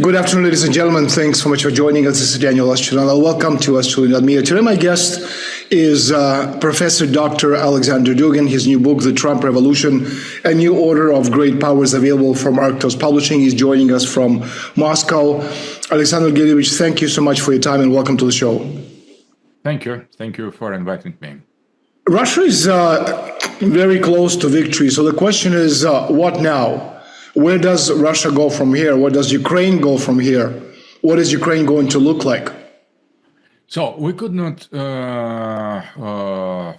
Good afternoon, ladies and gentlemen. Thanks so much for joining us. This is Daniel Estulin. Welcome to Estulin. Today, my guest is Professor Dr. Alexander Dugin. His new book, The Trump Revolution, A New Order of Great Powers, available from Arctos Publishing. He's joining us from Moscow. Alexander Gilievich, thank you so much for your time and welcome to the show. Thank you. Thank you for inviting me. Russia is very close to victory. So the question is, what now? Where does Russia go from here? Where does Ukraine go from here? What is Ukraine going to look like? So we could not, I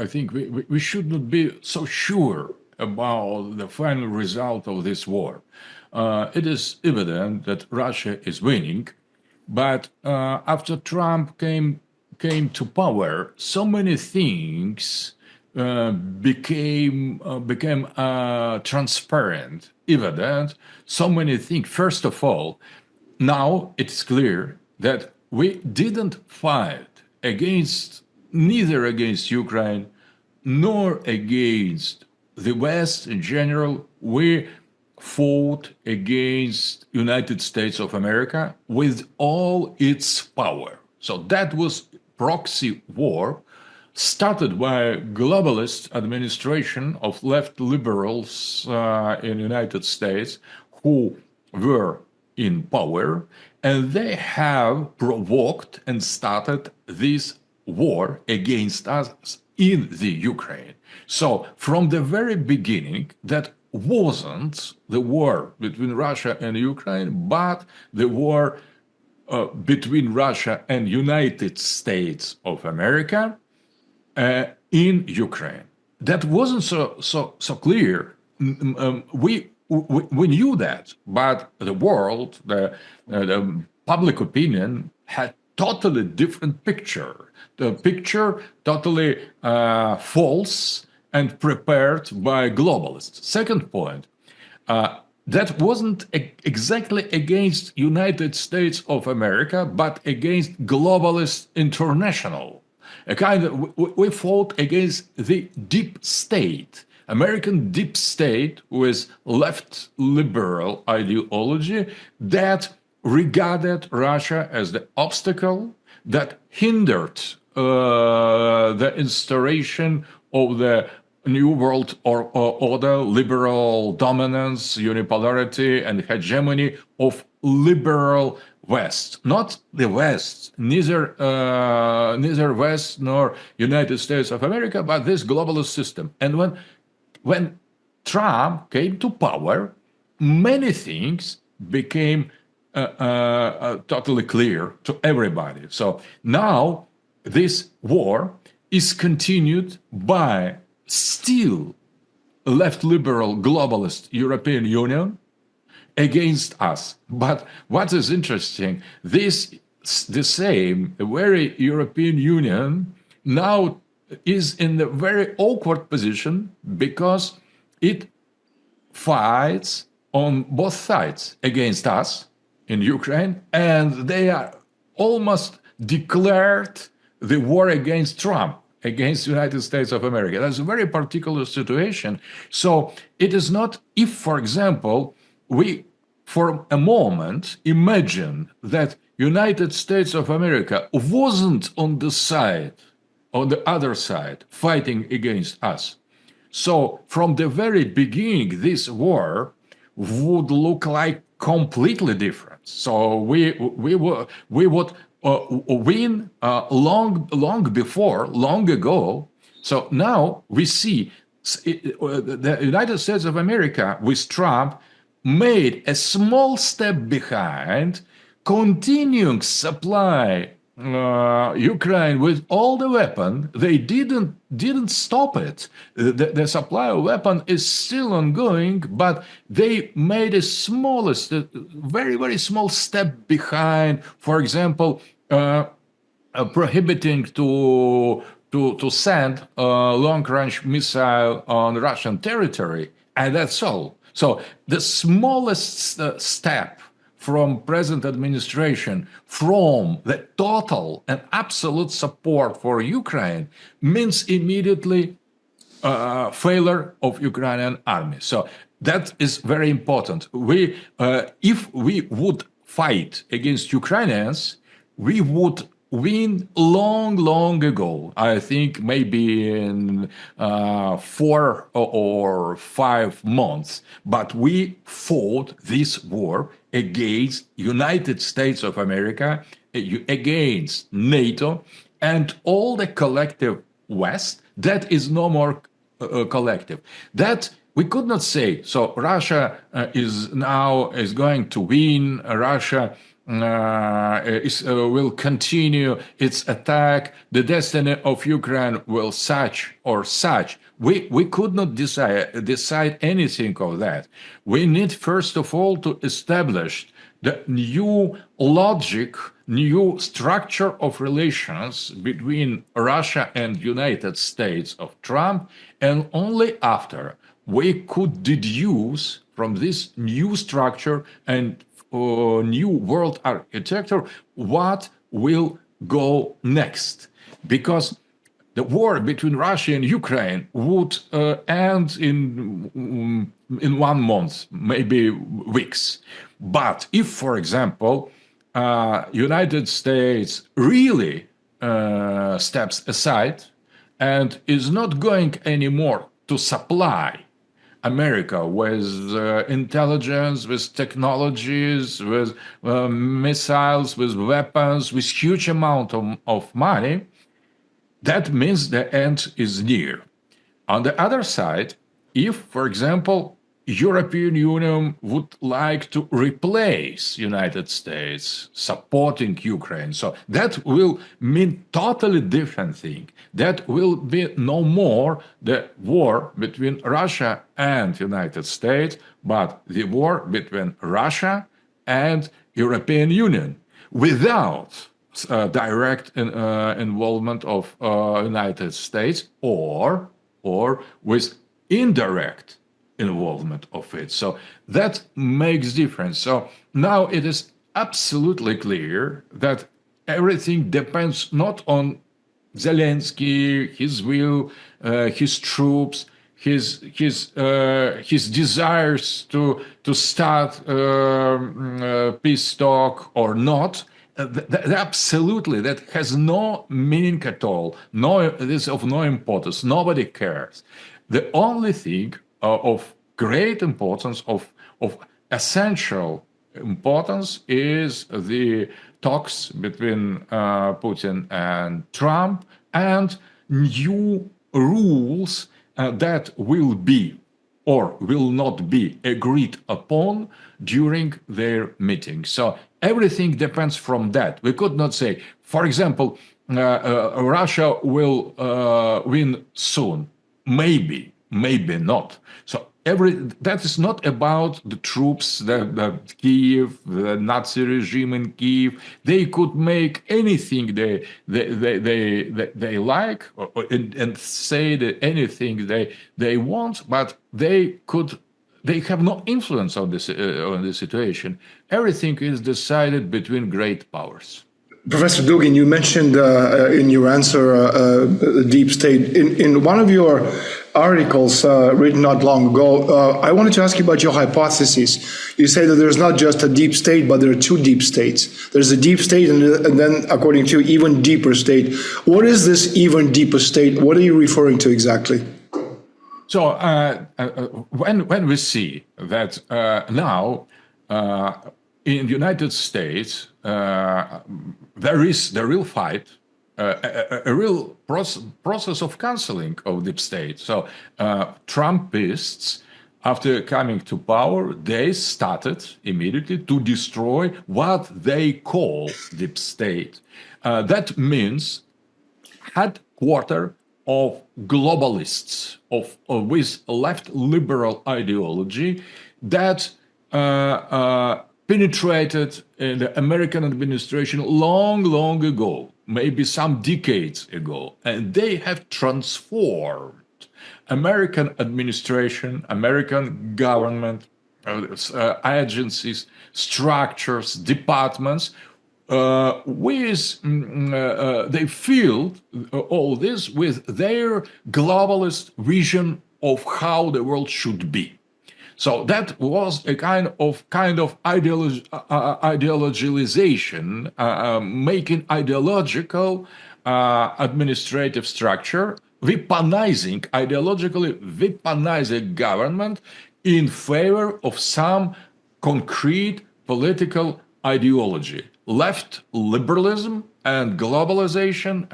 think we should not be so sure about the final result of this war. It is evident that Russia is winning, but after Trump came to power, so many things became transparent, evident. So many things. First of all, now it's clear that we didn't fight neither against Ukraine nor against the West in general. We fought against United States of America with all its power. So that was proxy war, started by globalist administration of left liberals in United States who were in power, and they have provoked and started this war against us in the Ukraine. So from the very beginning, that wasn't the war between Russia and Ukraine, but the war between Russia and United States of America in Ukraine. That wasn't so clear. We knew that, but the world, the public opinion had totally different picture. The picture totally false and prepared by globalists. Second point, that wasn't exactly against United States of America, but against globalist international. We fought against the deep state, American deep state with left liberal ideology that regarded Russia as the obstacle that hindered the instauration of the New World Order, liberal dominance, unipolarity, and hegemony of liberal West, not the West, neither West nor United States of America, but this globalist system. And when Trump came to power, many things became totally clear to everybody. So now this war is continued by still left liberal globalist European Union against us. But what is interesting, the very European Union now is in a very awkward position because it fights on both sides against us in Ukraine, and they are almost declared the war against Trump, against the United States of America. That's a very particular situation. So it is not, if, for example, we for a moment imagine that United States of America wasn't on the other side, fighting against us. So from the very beginning, this war would look like completely different. So we would win long ago. So now we see the United States of America with Trump made a small step behind, continuing supply Ukraine with all the weapon. They didn't stop it. The supply of weapon is still ongoing, but they made a very, very small step behind. For example, prohibiting to send a long-range missile on Russian territory, and that's all. So the smallest step from present administration, from the total and absolute support for Ukraine, means immediately failure of Ukrainian army. So That is very important. If we would fight against Ukrainians, we would win long ago. I think maybe in 4 or 5 months. But we fought this war against United States of America, against NATO, and all the collective West. That is no more collective. That we could not say. So Russia is going to win. Russia will continue its attack. The destiny of Ukraine will such or such. We could not decide anything of that. We need first of all to establish the new logic, new structure of relations between Russia and United States of Trump, and only after we could deduce from this new structure and new world architecture what will go next. Because the war between Russia and Ukraine would end in 1 month, maybe weeks. But if, for example, United States really steps aside and is not going anymore to supply America with intelligence, with technologies, with missiles, with weapons, with huge amount of money, that means the end is near. On the other side, if, for example, European Union would like to replace United States supporting Ukraine, so that will mean totally different thing. That will be no more the war between Russia and United States, but the war between Russia and European Union without direct involvement of United States or with indirect involvement of it. So that makes difference. So now it is absolutely clear that everything depends not on Zelensky, his will, his troops, his desires to start peace talk or not. Absolutely, that has no meaning at all. No, it is of no importance. Nobody cares. The only thing of great importance, of essential importance, is the talks between Putin and Trump, and new rules that will be or will not be agreed upon during their meeting. So everything depends from that. We could not say, for example, Russia will win soon. Maybe not. So that is not about the troops, the Kiev, the Nazi regime in Kiev. They could make anything they like and say that anything they want, but they have no influence on this situation. Everything is decided between great powers. Professor Dugin, you mentioned in your answer deep state. In one of your articles written not long ago, I wanted to ask you about your hypotheses. You say that there's not just a deep state, but there are two deep states. There's a deep state and then, according to you, even deeper state. What is this even deeper state? What are you referring to exactly? So when we see that now in the United States, there is the real fight, a real process of canceling of deep state. So Trumpists, after coming to power, they started immediately to destroy what they call deep state. That means headquarters of globalists, with left liberal ideology that penetrated in the American administration long ago, maybe some decades ago, and they have transformed American administration, American government, agencies, structures, departments, they filled all this with their globalist vision of how the world should be. So that was a kind of ideologization, making ideological administrative structure, ideologically weaponizing government in favor of some concrete political ideology, left liberalism and globalism,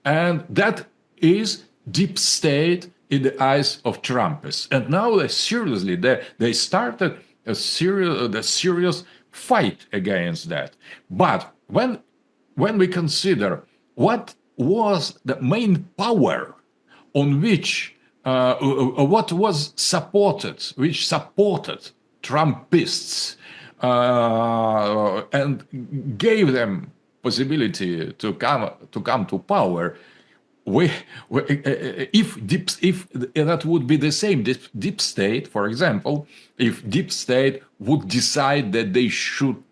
and that is deep state in the eyes of Trumpists. And now they started a serious fight against that. But when we consider what was the main power on which what was supported, which supported Trumpists and gave them possibility to come to power, if that would be the same deep state, for example, if deep state would decide that they should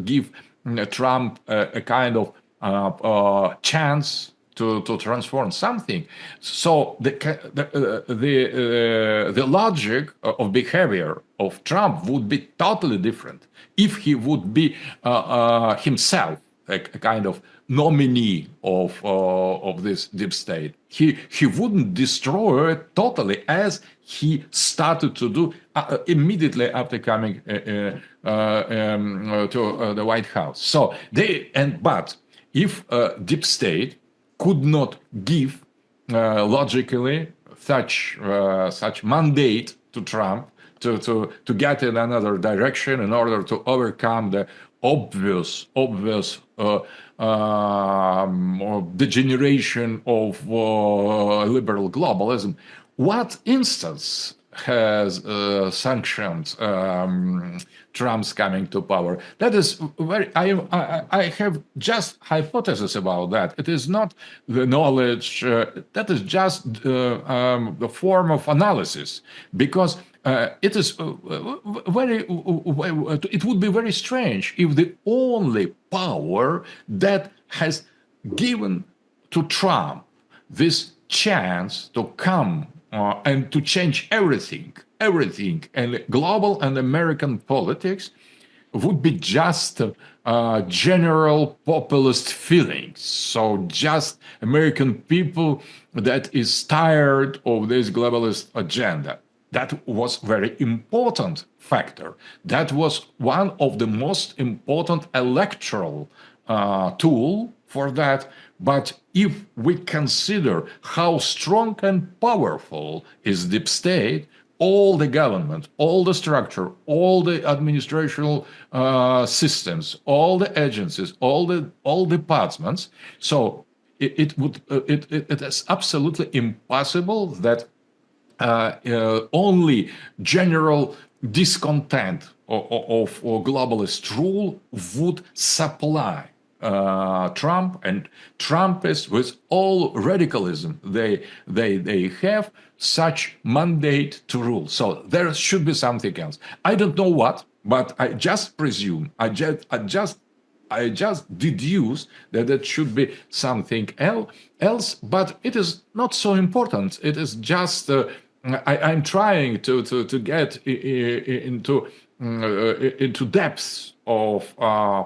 give Trump a kind of chance to transform something, so the logic of behavior of Trump would be totally different if he would be himself a kind of nominee of this deep state. He wouldn't destroy it totally as he started to do immediately after coming to the White House. So but if deep state could not give logically such mandate to Trump to get in another direction in order to overcome the obvious degeneration of liberal globalism, what instance has sanctioned Trump's coming to power? That is very. I have just hypothesis about that. It is not the knowledge. That is just the form of analysis, because it is very. It would be very strange if the only power that has given to Trump this chance to come and to change everything, and global and American politics would be just general populist feelings. So just American people that is tired of this globalist agenda. That was very important factor. That was one of the most important electoral tool for that. But if we consider how strong and powerful is deep state, all the government, all the structure, all the administrational systems, all the agencies, all departments, so it is absolutely impossible that only general discontent of globalist rule would supply Trump and Trumpists with all radicalism they have such mandate to rule. So there should be something else. I don't know what, but I just presume. I just deduce that it should be something else. But it is not so important. It is just I'm trying to get into depths of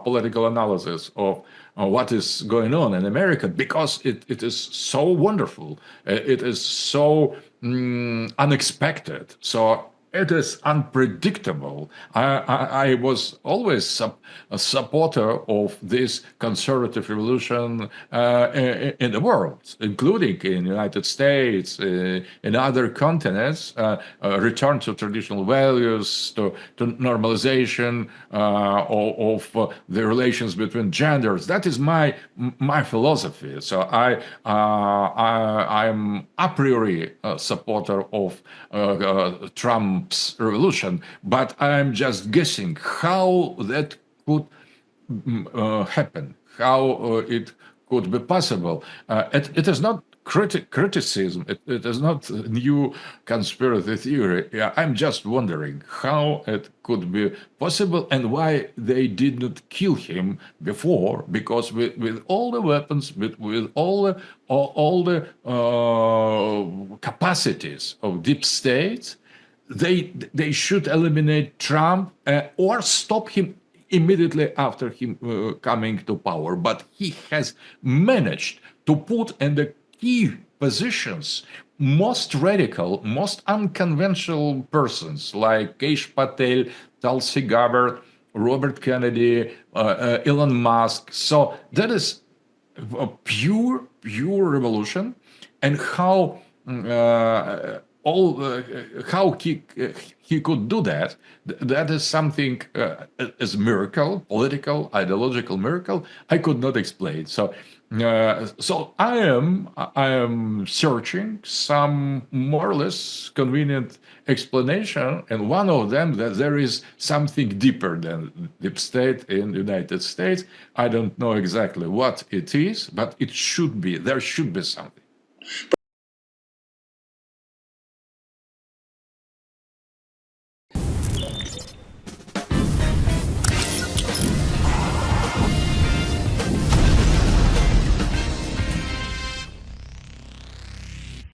political analysis of what is going on in America, because it is so wonderful, it is so unexpected, so it is unpredictable. I was always a supporter of this conservative revolution in the world, including in the United States, in other continents, return to traditional values, to normalization of the relations between genders. That is my philosophy. So I'm a priori a supporter of Trump's revolution, but I'm just guessing how that could happen, how it could be possible. It is not criticism, it is not a new conspiracy theory. Yeah, I'm just wondering how it could be possible and why they did not kill him before, because with all the weapons, with all the capacities of deep state, they should eliminate Trump or stop him immediately after him coming to power. But he has managed to put in the key positions most radical, most unconventional persons like Kesh Patel, Tulsi Gabbard, Robert Kennedy, Elon Musk. So that is a pure revolution, and how how he could do that. That is something as miracle, political, ideological miracle. I could not explain. So I am searching some more or less convenient explanation, and one of them that there is something deeper than deep state in the United States. I don't know exactly what it is, but it should be. There should be something.